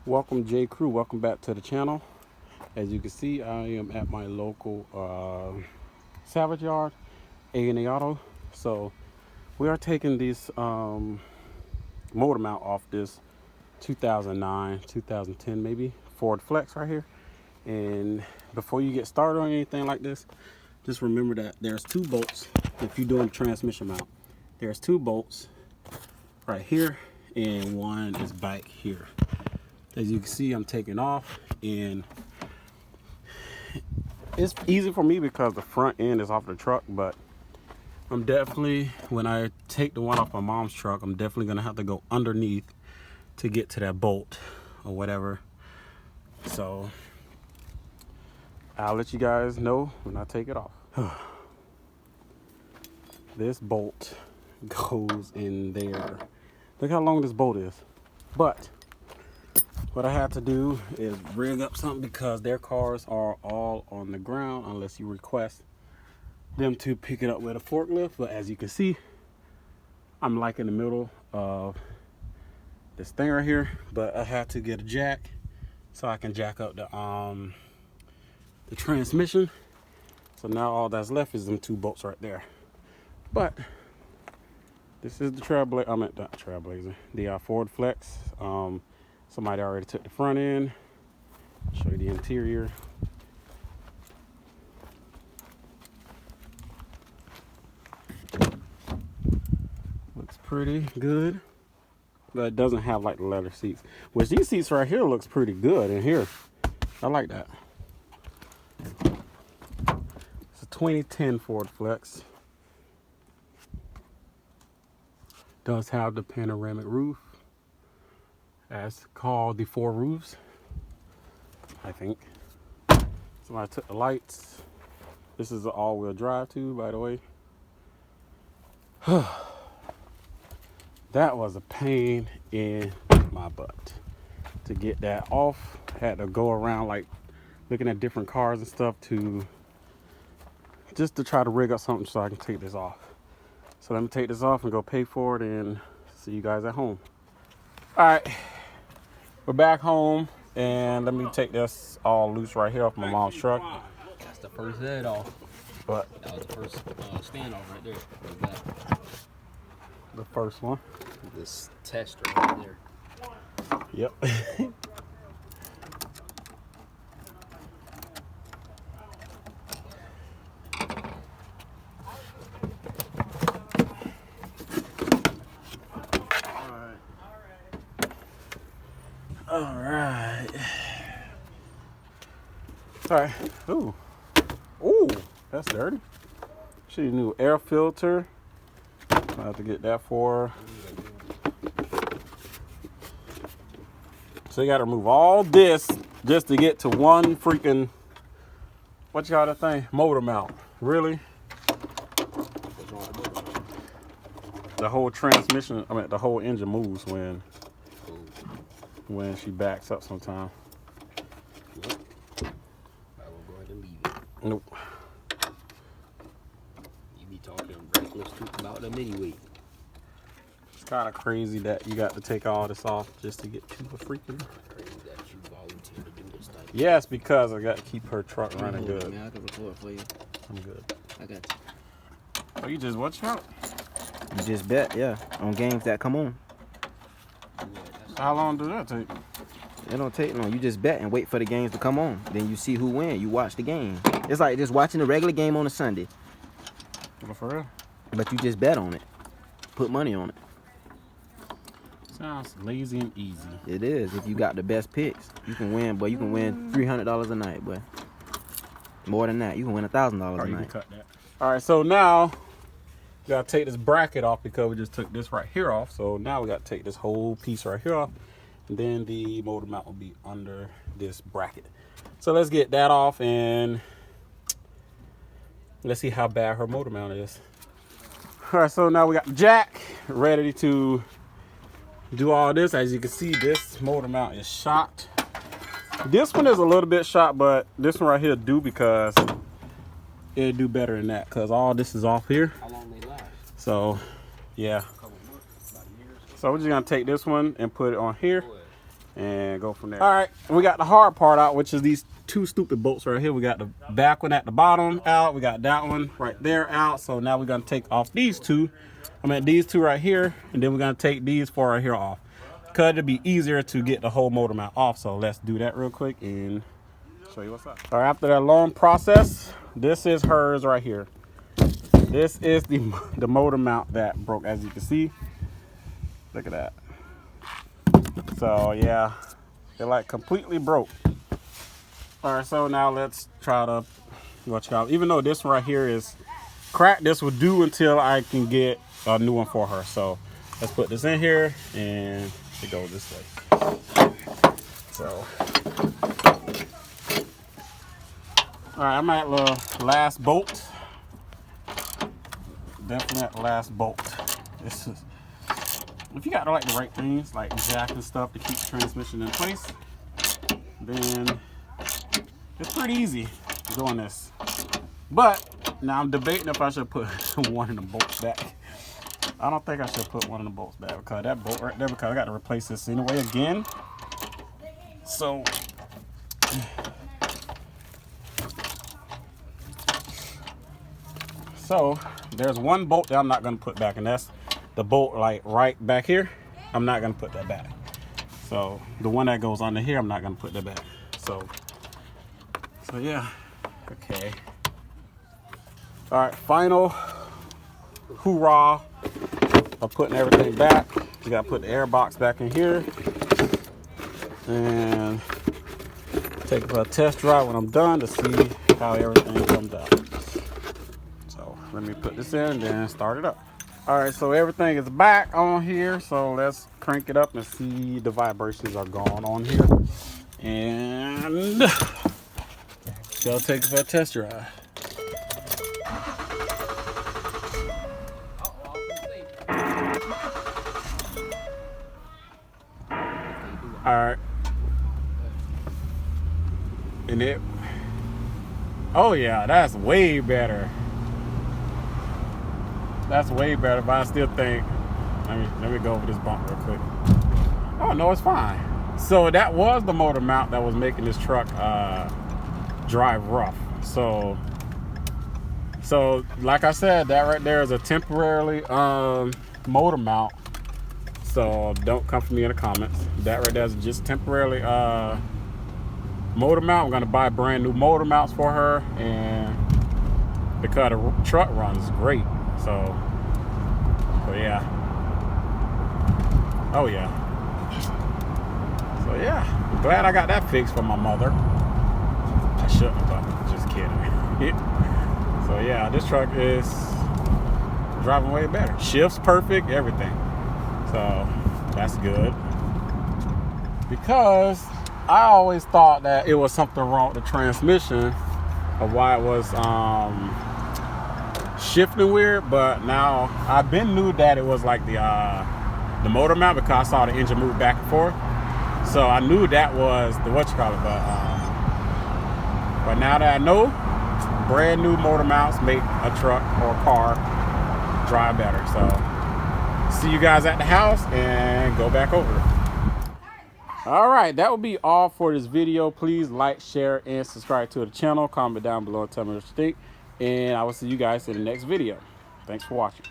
Welcome J Crew, welcome back to the channel. As you can see, I am at my local salvage yard, A&A Auto. So we are taking this motor mount off this 2009, 2010 maybe, Ford Flex right here. And before you get started on anything like this, just remember that there's two bolts. If you're doing transmission mount, there's two bolts right here and one is back here. As you can see, I'm taking off, and it's easy for me because the front end is off the truck, but I'm definitely, when I take the one off my mom's truck, I'm definitely gonna have to go underneath to get to that bolt or whatever. So I'll let you guys know when I take it off. This bolt goes in there. Look how long this bolt is. But what I had to do is rig up something because their cars are all on the ground unless you request them to pick it up with a forklift. But as you can see, I'm like in the middle of this thing right here, but I had to get a jack so I can jack up the transmission. So now all that's left is them two bolts right there. But this is the Trailblazer, the Ford Flex. Somebody already took the front end. I'll show you the interior. Looks pretty good, but it doesn't have like the leather seats. Which these seats right here looks pretty good in here. I like that. It's a 2010 Ford Flex. Does have the panoramic roof, as called the four roofs, I think. Somebody took the lights. This is an all-wheel drive too, by the way. That was a pain in my butt to get that off. Had to go around like looking at different cars and stuff to try to rig up something so I can take this off. So let me take this off and go pay for it and see you guys at home. All right. We're back home, and let me take this all loose right here off my mom's truck. That's the first head off. But that was the first standoff right there. Right, the first one. This tester right there. Yep. All right. Ooh. Ooh, that's dirty. She need a new air filter. I have to get that for her. So you got to remove all this just to get to one freaking, what you call that thing? Motor mount. Really? The whole transmission, the whole engine moves when she backs up sometime. Nope. I will go ahead and leave it. Nope. You be talking reckless about them anyway. It's kind of crazy that you got to take all this off just to get to the freaking. Crazy that you volunteer to do this thing. Yes, because I got to keep her truck running good. Man, I can record for you. I'm good. I got you. Oh, you just watch out. You just bet, yeah, on games that come on. How long does that take? It don't take long. You just bet and wait for the games to come on. Then you see who win. You watch the game. It's like just watching a regular game on a Sunday. For real? But you just bet on it. Put money on it. Sounds lazy and easy. It is. If you got the best picks, you can win. But you can win $300 a night, boy. More than that, you can win $1,000 a You can night. cut that. All right, so now we gotta take this bracket off because we just took this right here off. So now we gotta take this whole piece right here off. And then the motor mount will be under this bracket. So let's get that off and let's see how bad her motor mount is. All right, so now we got the jack ready to do all this. As you can see, this motor mount is shot. This one is a little bit shot, but this one right here do because it'll do better than that because all this is off here. How long they last? So, yeah. A couple months, about a year or so. So we're just gonna take this one and put it on here. and go from there. All right, we got the hard part out, which is these two stupid bolts right here. We got the back one at the bottom out. We got that one right there out. So now we're gonna take off these two. I mean these two right here, and then we're gonna take these four right here off. Cause it'd be easier to get the whole motor mount off. So let's do that real quick and show you what's up. All right, after that long process, this is hers right here. This is the motor mount that broke, as you can see. Look at that. So yeah, it like completely broke. All right, so now let's try to watch out. Even though this one right here is cracked, this will do until I can get a new one for her. So let's put this in here and it goes this way. So, all right, I'm at the last bolt. Definitely at the last bolt. This is, if you got like the right things, like jack and stuff to keep the transmission in place, then it's pretty easy doing this. But now I'm debating if I should put one of the bolts back. I don't think I should put one of the bolts back because that bolt right there, because I got to replace this anyway again. So there's one bolt that I'm not going to put back, and that's the bolt like right back here. I'm not going to put that back. So the one that goes under here, I'm not going to put that back. So yeah. Okay. All right, final hoorah of putting everything back. You got to put the air box back in here and take it for a test drive when I'm done to see how everything comes out. So let me put this in and then start it up. All right, so everything is back on here. So let's crank it up and see the vibrations are gone on here. And go take it for a test drive. All right. And it, oh yeah, that's way better. That's way better, but I still think, let me go over this bump real quick. Oh no, it's fine. So that was the motor mount that was making this truck drive rough. So like I said, that right there is a temporarily motor mount. So don't come for me in the comments. That right there is just temporarily motor mount. We're gonna buy brand new motor mounts for her, and because the truck runs great. So yeah. Oh yeah. So yeah, I'm glad I got that fixed for my mother. I shouldn't, but just kidding. So yeah, this truck is driving way better. Shifts perfect, everything. So that's good. Because I always thought that it was something wrong with the transmission, of why it was shifting weird, but now I've been knew that it was like the motor mount, because I saw the engine move back and forth. So I knew that was the whatchamacallit, but now that I know, brand new motor mounts make a truck or a car drive better. So see you guys at the house and go back over it. All right, that will be all for this video. Please like, share, and subscribe to the channel. Comment down below and tell me what you think, and I will see you guys in the next video. Thanks for watching.